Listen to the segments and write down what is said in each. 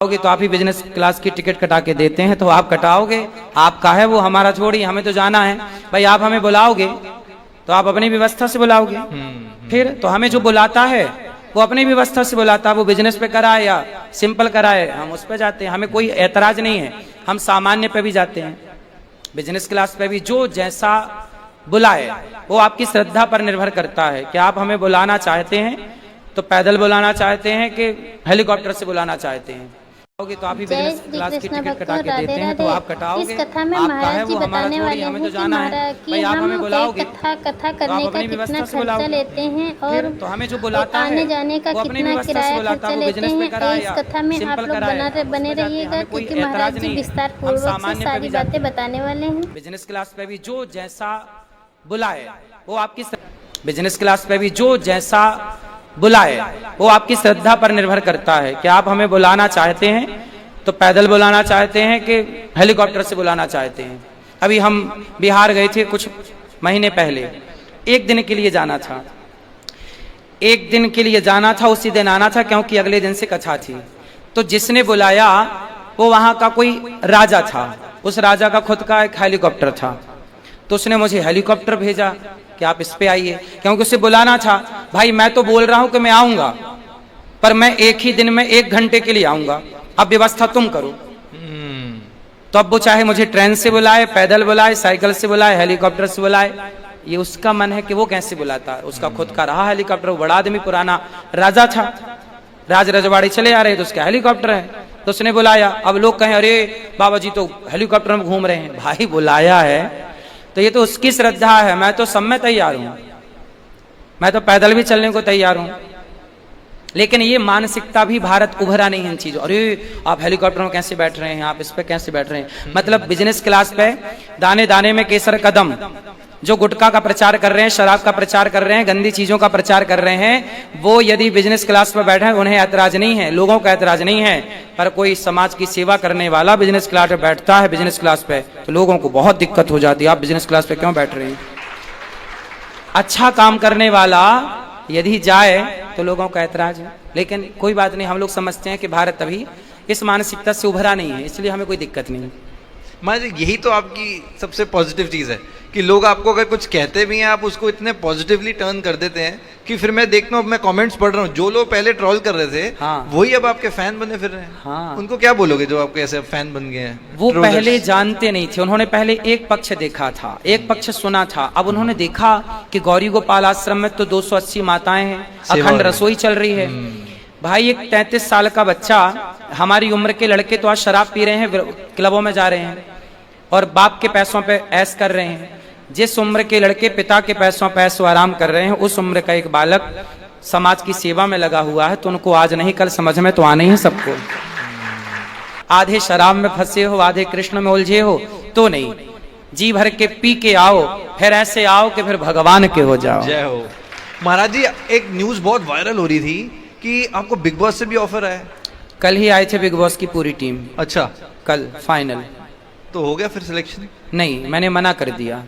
आओगे तो आप ही बिजनेस क्लास की टिकट कटा के देते हैं, तो आप कटाओगे, आपका है वो, हमारा छोड़िए, हमें तो जाना है भाई। आप हमें बुलाओगे तो आप अपनी व्यवस्था से बुलाओगे, फिर तो हमें जो बुलाता है वो अपनी व्यवस्था से बुलाता है, वो बिजनेस पे कराए या सिंपल कराए, हम उस पे जाते हैं, हमें कोई ऐतराज नहीं है। हम सामान्य पे भी जाते हैं, बिजनेस क्लास पे भी, जो जैसा बुलाए वो आपकी श्रद्धा पर निर्भर करता है कि आप हमें बुलाना चाहते हैं तो पैदल बुलाना चाहते हैं कि हेलीकॉप्टर से बुलाना चाहते हैं। आओगे तो आप ही बिजनेस क्लास की टिकट कटा के देते हैं, तो आप कटाओगे, इस कथा में आपका है महाराज जी वो, हमारा बताने वाले छोड़िए, हमें तो हैं कि जाना है महाराज भाई। कि आप हमें हम बुलाओगे कथा तो करने आप का अपनी कितना व्यवस्था से खर्चा बुलाओगे, लेते हैं और तो हमें जो बुलाता है आने जाने का वो अपनी कितना व्यवस्था से किराया बुलाता खर्चा है, वो लेते बिजनेस पे हैं। कराए इस या कथा में आप सिंपल लोग कराए, बने हम रहिएगा, हमें कोई क्योंकि ऐतराज महाराज जी नहीं है। विस्तार हम पूर्वक से सामान्य पे सारी भी जाते बातें हैं, बताने वाले हैं। बिजनेस क्लास पे भी जो जैसा बुलाए वो आपकी, बिजनेस क्लास पे भी जो जैसा बुलाए वो आपकी श्रद्धा पर निर्भर करता है कि आप हमें बुलाना चाहते हैं तो पैदल बुलाना चाहते हैं कि हेलीकॉप्टर से बुलाना चाहते हैं। अभी हम बिहार गए थे कुछ महीने पहले, एक दिन के लिए जाना था, एक दिन के लिए जाना था, उसी दिन आना था, क्योंकि अगले दिन से कथा थी। तो जिसने बुलाया वो वहां का कोई राजा था, उस राजा का खुद का एक हेलीकॉप्टर था, तो उसने मुझे हेलीकॉप्टर भेजा कि आप इस पे आइए, क्योंकि उसे बुलाना था। भाई मैं तो बोल रहा हूं कि मैं आऊंगा, पर मैं एक ही दिन में 1 घंटे के लिए आऊंगा, अब व्यवस्था तुम करो। तो अब वो चाहे मुझे ट्रेन से बुलाए, पैदल बुलाए, साइकिल से बुलाए, हेलीकॉप्टर से बुलाए, ये उसका मन है कि वो कैसे बुलाता है। उसका खुद का रहा हेलीकॉप्टर, वो बड़ा आदमी पुराना राजा था, राज रजवाड़ी चले आ रहे तो उसका हेलीकॉप्टर है, तो उसने बुलाया। अब लोग कहें अरे बाबा जी तो हेलीकॉप्टर में घूम रहे हैं, भाई बुलाया है तो ये तो उसकी श्रद्धा है, मैं तो सब में तैयार हूं, मैं तो पैदल भी चलने को तैयार हूं। लेकिन ये मानसिकता भी भारत उभरा नहीं है इन चीजों, अरे आप हेलीकॉप्टर में कैसे बैठ रहे हैं, आप इस पे कैसे बैठ रहे हैं। मतलब बिजनेस क्लास पे दाने दाने में केसर कदम, जो गुटखा का प्रचार कर रहे हैं, शराब का प्रचार कर रहे हैं, गंदी चीजों का प्रचार कर रहे हैं, वो यदि बिजनेस क्लास पर बैठे उन्हें ऐतराज नहीं है, लोगों का ऐतराज नहीं है। पर कोई समाज की सेवा करने वाला बिजनेस क्लास पे बैठता है, बिजनेस क्लास पे, तो लोगों को बहुत दिक्कत हो जाती है, आप बिजनेस क्लास पे क्यों बैठ रहे हैं। अच्छा काम करने वाला यदि जाए तो लोगों का ऐतराज है, लेकिन कोई बात नहीं, हम लोग समझते हैं कि भारत अभी इस मानसिकता से उभरा नहीं है, इसलिए हमें कोई दिक्कत नहीं है। महाराज यही तो आपकी सबसे पॉजिटिव चीज़ है कि लोग आपको अगर कुछ कहते भी हैं आप उसको इतने पॉजिटिवली टर्न कर देते हैं कि फिर मैं देखता हूँ, मैं कमेंट्स पढ़ रहा हूँ, जो लोग पहले ट्रोल कर रहे थे हाँ, वही अब आपके फैन बने फिर रहे हैं। हाँ, उनको क्या बोलोगे जो आपके ऐसे फैन बन गए हैं। वो पहले जानते नहीं थे, उन्होंने पहले एक पक्ष देखा था, एक पक्ष सुना था, अब उन्होंने देखा कि गौरी गोपाल आश्रम में तो 280 माताएं हैं, अखंड रसोई चल रही है। भाई एक 33 साल का बच्चा, हमारी उम्र के लड़के तो आज शराब पी रहे हैं, क्लबों में जा रहे हैं और बाप के पैसों पे ऐश कर रहे हैं। जिस उम्र के लड़के पिता के पैसों पे ऐश आराम कर रहे हैं, उस उम्र का एक बालक समाज की सेवा में लगा हुआ है, तो उनको आज नहीं कल समझ में तो आने ही सबको। आधे शराब में फंसे हो, आधे कृष्ण में उलझे हो तो नहीं, जी भर के पी के आओ, फिर ऐसे आओ कि फिर भगवान के हो जाओ। जय हो। महाराज जी एक न्यूज बहुत वायरल हो रही थी कि आपको बिग बॉस से भी ऑफर आया। कल ही आए थे बिग बॉस की पूरी टीम। अच्छा, कल फाइनल तो हो गया फिर सिलेक्शन। नहीं, मैंने मना कर दिया।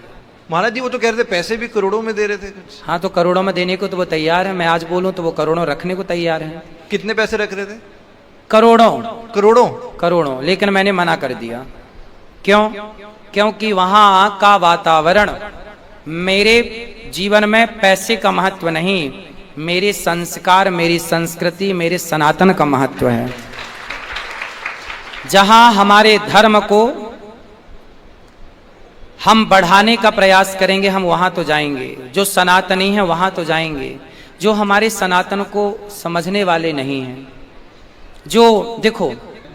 महाराज जी वो तो कह रहे थे पैसे भी करोड़ों में दे रहे थे कुछ। हाँ, तो करोड़ों में देने को तो वो तैयार है, मैं आज बोलूं तो वो करोड़ों रखने को तैयार है। कितने पैसे रख रहे थे। करोड़ों करोड़ों करोड़ों, लेकिन मैंने मना कर दिया। क्यों? क्योंकि वहां का वातावरण, मेरे जीवन में पैसे का महत्व नहीं, मेरे संस्कार, मेरी संस्कृति, मेरे सनातन का महत्व है। जहां हमारे धर्म को हम बढ़ाने का प्रयास करेंगे, हम वहां तो जाएंगे। जो सनातनी है वहां तो जाएंगे। जो हमारे सनातन को समझने वाले नहीं हैं, जो देखो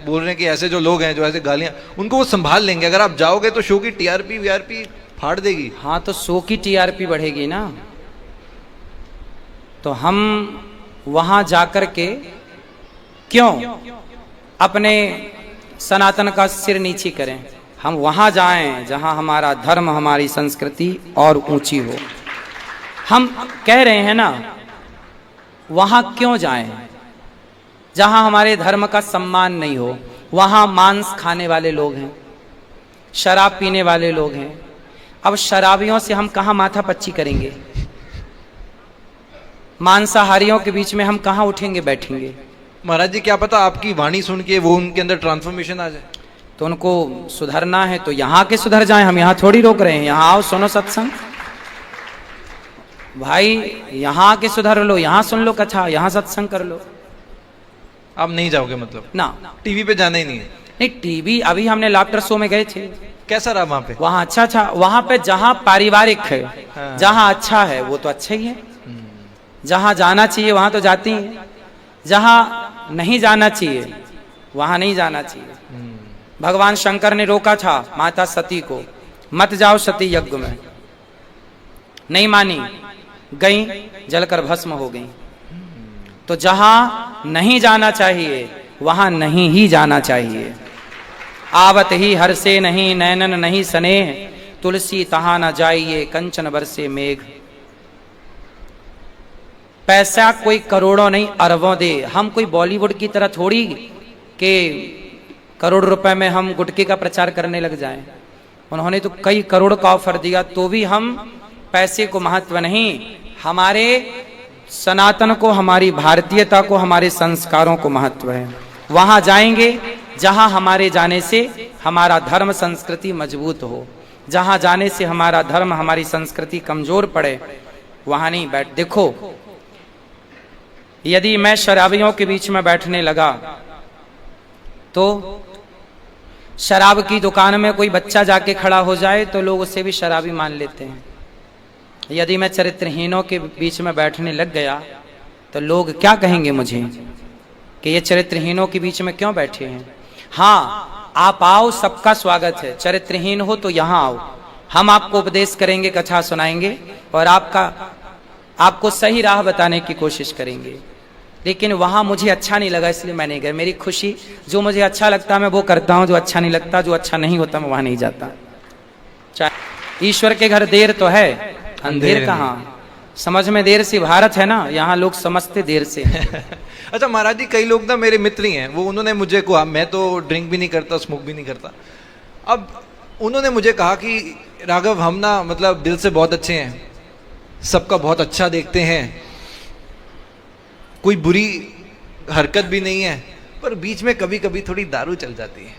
बोल रहे हैं कि ऐसे जो लोग हैं जो ऐसे गालियां, उनको वो संभाल लेंगे। अगर आप जाओगे तो शो की टीआरपी वीआरपी फाड़ देगी। हाँ, तो शो की टीआरपी बढ़ेगी ना, तो हम वहां जाकर के क्यों अपने सनातन का सिर नीची करें। हम वहां जाएं जहां हमारा धर्म, हमारी संस्कृति और ऊंची हो। हम कह रहे हैं ना, वहां क्यों जाएं जहां हमारे धर्म का सम्मान नहीं हो। वहां मांस खाने वाले लोग हैं, शराब पीने वाले लोग हैं। अब शराबियों से हम कहां माथा पच्ची करेंगे, मांसाहारियों के बीच में हम कहां उठेंगे बैठेंगे। महाराज जी क्या पता आपकी वाणी सुन के वो उनके अंदर ट्रांसफॉर्मेशन आ जाए। तो उनको सुधरना है तो यहाँ के सुधर जाएं, हम यहाँ थोड़ी रोक रहे हैं। यहाँ आओ, सुनो सत्संग भाई, यहाँ के सुधर लो, यहाँ सुन लो कथा, यहाँ सत्संग कर लो। आप नहीं जाओगे मतलब? ना, टीवी पे जाना ही नहीं है? नहीं टीवी, अभी हमने लाफ्टर शो में गए थे। कैसा रहा वहां पे? वहाँ अच्छा था। वहाँ पे जहाँ पारिवारिक है, हाँ। जहाँ अच्छा है वो तो अच्छा ही है। जहाँ जाना चाहिए वहाँ तो जाती हैं, जहाँ नहीं जाना चाहिए वहाँ नहीं जाना चाहिए। भगवान शंकर ने रोका था माता सती को, मत जाओ सती यज्ञ में, नहीं मानी, गई, जलकर भस्म हो गई। तो जहां नहीं जाना चाहिए वहां नहीं ही जाना चाहिए। आवत ही हर से नहीं नैनन नहीं स्नेह, तुलसी तहां न जाइए कंचन बरसे मेघ। पैसा कोई करोड़ों नहीं अरबों दे, हम कोई बॉलीवुड की तरह थोड़ी के करोड़ रुपए में हम गुटके का प्रचार करने लग जाएं। उन्होंने तो कई करोड़ का ऑफर दिया, तो भी हम पैसे को महत्व नहीं, हमारे सनातन को, हमारी भारतीयता को, हमारे संस्कारों को महत्व है। वहां जाएंगे जहां हमारे जाने से हमारा धर्म संस्कृति मजबूत हो, जहां जाने से हमारा धर्म हमारी संस्कृति कमजोर पड़े वहां नहीं बैठ। देखो, यदि मैं शराबियों के बीच में बैठने लगा तो शराब की दुकान में कोई बच्चा जाके खड़ा हो जाए तो लोग उसे भी शराबी मान लेते हैं। यदि मैं चरित्रहीनों के बीच में बैठने लग गया तो लोग क्या कहेंगे मुझे कि ये चरित्रहीनों के बीच में क्यों बैठे हैं। हाँ, आप आओ, सबका स्वागत है। चरित्रहीन हो तो यहाँ आओ, हम आपको उपदेश करेंगे, कथा सुनाएंगे और आपको सही राह बताने की कोशिश करेंगे। लेकिन वहां मुझे अच्छा नहीं लगा इसलिए मैं नहीं गया। मेरी खुशी, जो मुझे अच्छा लगता मैं वो करता हूं, जो अच्छा नहीं लगता, जो अच्छा नहीं होता मैं वहां नहीं जाता। ईश्वर के घर देर तो है, अंधेर कहाँ। समझ में देर से भारत है ना, यहाँ लोग समझते देर से। अच्छा महाराज जी, कई लोग ना मेरे मित्र ही हैं, वो उन्होंने मुझे कहा, मैं तो ड्रिंक भी नहीं करता, स्मोक भी नहीं करता। अब उन्होंने मुझे कहा कि राघव हम ना मतलब दिल से बहुत अच्छे हैं, सबका बहुत अच्छा देखते हैं, कोई बुरी हरकत भी नहीं है, पर बीच में कभी कभी थोड़ी दारू चल जाती है,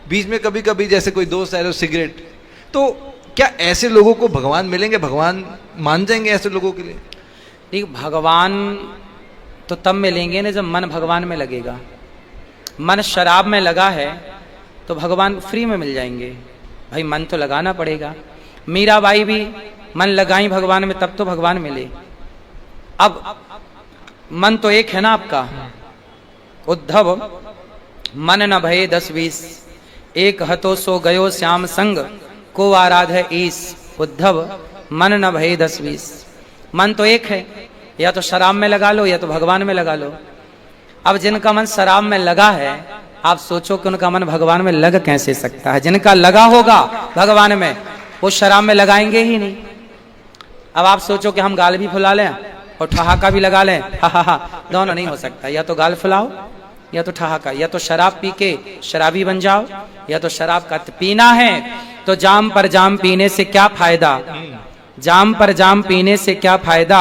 बीच में कभी कभी जैसे कोई दोस्त आए तो सिगरेट। तो क्या ऐसे लोगों को भगवान मिलेंगे, भगवान मान जाएंगे ऐसे लोगों के लिए? ठीक, भगवान तो तब मिलेंगे ना जब मन भगवान में लगेगा। मन शराब में लगा है तो भगवान फ्री में मिल जाएंगे। भाई मन तो लगाना पड़ेगा। मीराबाई भी मन लगाई भगवान में, तब तो भगवान मिले। अब मन तो एक है ना आपका। उद्धव मन न भये 10-20, एक हतो सो गयो श्याम संग, को आराध है ईस। उद्धव मन न भये 10-20, मन तो एक है, या तो शराब में लगा लो या तो भगवान में लगा लो। अब जिनका मन शराब में लगा है, आप सोचो कि उनका मन भगवान में लग कैसे सकता है। जिनका लगा होगा भगवान में वो शराब में लगाएंगे ही नहीं। अब आप सोचो कि हम गाल भी फुला लें और ठहाका भी लगा लें, हा, दोनों नहीं हो सकता। या तो गाल फुलाओ या तो ठहाका, या तो शराब पी के शराबी बन जाओ, या तो शराब का पीना है तो जाम पर जाम पीने से क्या फायदा। जाम पर जाम पीने से क्या फायदा।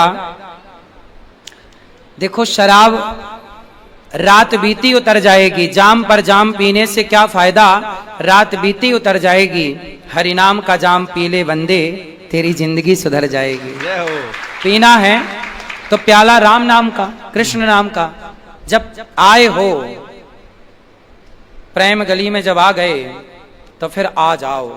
देखो, शराब रात बीती उतर जाएगी, जाम पर जाम पीने से क्या फायदा, रात बीती उतर जाएगी। हरिनाम का जाम पी ले बंदे, तेरी जिंदगी सुधर जाएगी। पीना है तो प्याला राम नाम का, कृष्ण नाम का। जब आए हो प्रेम गली में, जब आ गए तो फिर आ जाओ,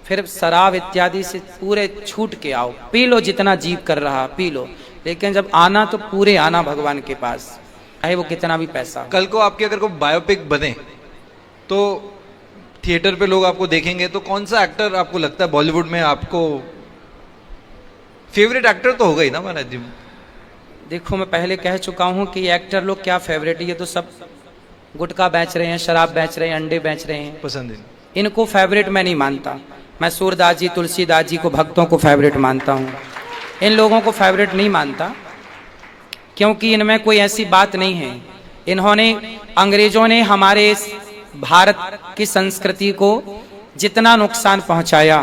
फिर शराब इत्यादि से पूरे छूट के आओ। पी लो जितना जीव कर रहा पी लो, लेकिन जब आना तो पूरे आना भगवान के पास, चाहे वो कितना भी पैसा। कल को आपके अगर कोई बायोपिक बने तो थिएटर पे लोग आपको देखेंगे, तो कौन सा एक्टर आपको लगता है बॉलीवुड में आपको फेवरेट एक्टर तो होगा ही ना महाराज जी? देखो, मैं पहले कह चुका हूं कि एक्टर लोग क्या फेवरेट, ये तो सब गुटखा बेच रहे हैं, शराब बेच रहे हैं, अंडे बेच रहे हैं, पसंद है। इनको फेवरेट मैं नहीं मानता। मैं सूरदास जी, तुलसीदास जी को भक्तों को फेवरेट मानता हूँ। इन लोगों को फेवरेट नहीं मानता, क्योंकि इनमें कोई ऐसी बात नहीं है। इन्होंने, अंग्रेजों ने हमारे इस भारत की संस्कृति को जितना नुकसान पहुंचाया,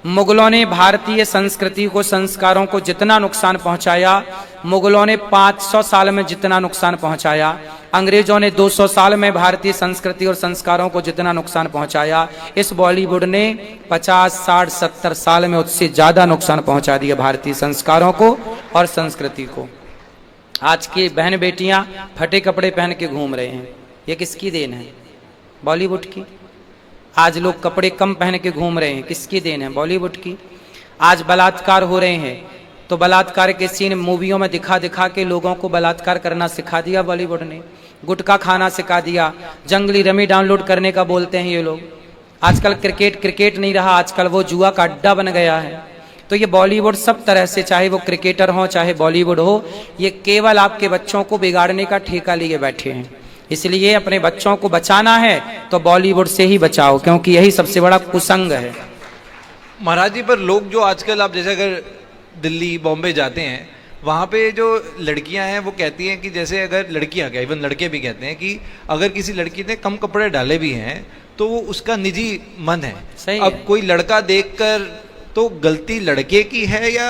मुगलों ने भारतीय संस्कृति को, संस्कारों को जितना नुकसान पहुंचाया, मुगलों ने 500 साल में जितना नुकसान पहुंचाया, अंग्रेजों ने 200 साल में भारतीय संस्कृति और संस्कारों को जितना नुकसान पहुंचाया, इस बॉलीवुड ने 50, 60, 70 साल में उससे ज्यादा नुकसान पहुंचा दिया भारतीय संस्कारों को और संस्कृति को। आज की बहन बेटियां फटे कपड़े पहन के घूम रहे हैं, ये किसकी देन है? बॉलीवुड की। आज लोग कपड़े कम पहन के घूम रहे हैं, किसकी देन है? बॉलीवुड की। आज बलात्कार हो रहे हैं तो बलात्कार के सीन मूवियों में दिखा दिखा के लोगों को बलात्कार करना सिखा दिया बॉलीवुड ने। गुटखा खाना सिखा दिया, जंगली रमी डाउनलोड करने का बोलते हैं ये लोग। आजकल क्रिकेट नहीं रहा, आजकल वो जुआ का अड्डा बन गया है। तो ये बॉलीवुड सब तरह से, चाहे वो क्रिकेटर हो चाहे बॉलीवुड हो, ये केवल आपके बच्चों को बिगाड़ने का ठेका लिए बैठे हैं। इसलिए अपने बच्चों को बचाना है तो बॉलीवुड से ही बचाओ, क्योंकि यही सबसे बड़ा कुसंग है। महाराज जी, पर लोग जो आजकल, आप जैसे अगर दिल्ली बॉम्बे जाते हैं, वहाँ पे जो लड़कियाँ हैं वो कहती हैं कि जैसे अगर लड़कियाँ क्या, इवन लड़के भी कहते हैं कि अगर किसी लड़की ने कम कपड़े डाले भी हैं तो वो उसका निजी मन है। सही अब है। कोई लड़का देखकर, तो गलती लड़के की है या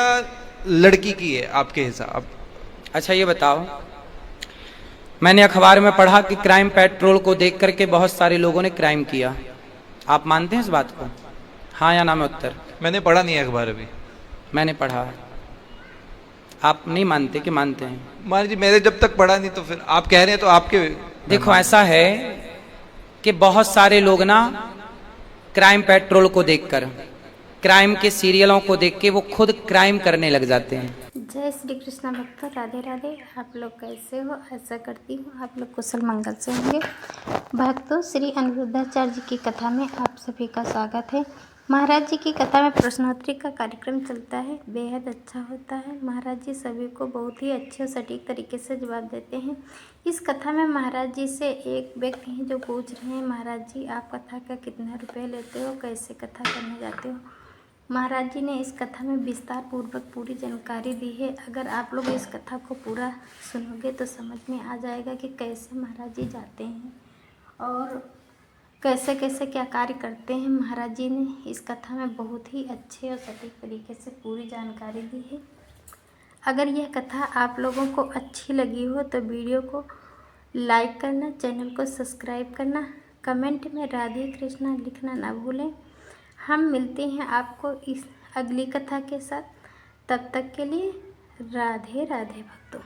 लड़की की है आपके हिसाब? अच्छा ये बताओ, मैंने अखबार में पढ़ा कि क्राइम पेट्रोल को देख करके बहुत सारे लोगों ने क्राइम किया। आप मानते हैं इस बात को? हाँ या ना में उत्तर? मैंने पढ़ा नहीं है अखबार अभी। मैंने पढ़ा है। आप नहीं मानते कि मानते हैं? महाराज जी, मैंने जब तक पढ़ा नहीं, तो फिर आप कह रहे हैं तो आपके। देखो ऐसा है कि बहुत सारे लोग ना क्राइम पेट्रोल को देखकर, क्राइम के सीरियलों को देख के वो खुद क्राइम करने लग जाते हैं। जय श्री कृष्ण भक्तों, राधे राधे। आप लोग कैसे हो? ऐसा करती हूँ आप लोग कुशल मंगल से होंगे। भक्तों, श्री अनिरुद्धाचार्य जी की कथा में आप सभी का स्वागत है। महाराज जी की कथा में प्रश्नोत्तरी का कार्यक्रम चलता है, बेहद अच्छा होता है। महाराज जी सभी को बहुत ही अच्छे और सटीक तरीके से जवाब देते हैं। इस कथा में महाराज जी से एक व्यक्ति हैं जो पूछ रहे हैं, महाराज जी आप कथा का कितना रुपये लेते हो, कैसे कथा करने जाते हो? महाराज जी ने इस कथा में विस्तार पूर्वक पूरी जानकारी दी है। अगर आप लोग इस कथा को पूरा सुनोगे तो समझ में आ जाएगा कि कैसे महाराज जी जाते हैं और कैसे कैसे क्या कार्य करते हैं। महाराज जी ने इस कथा में बहुत ही अच्छे और सटीक तरीके से पूरी जानकारी दी है। अगर यह कथा आप लोगों को अच्छी लगी हो तो वीडियो को लाइक करना, चैनल को सब्सक्राइब करना, कमेंट में राधे कृष्णा लिखना ना भूलें। हम मिलते हैं आपको इस अगली कथा के साथ। तब तक के लिए राधे राधे भक्तों।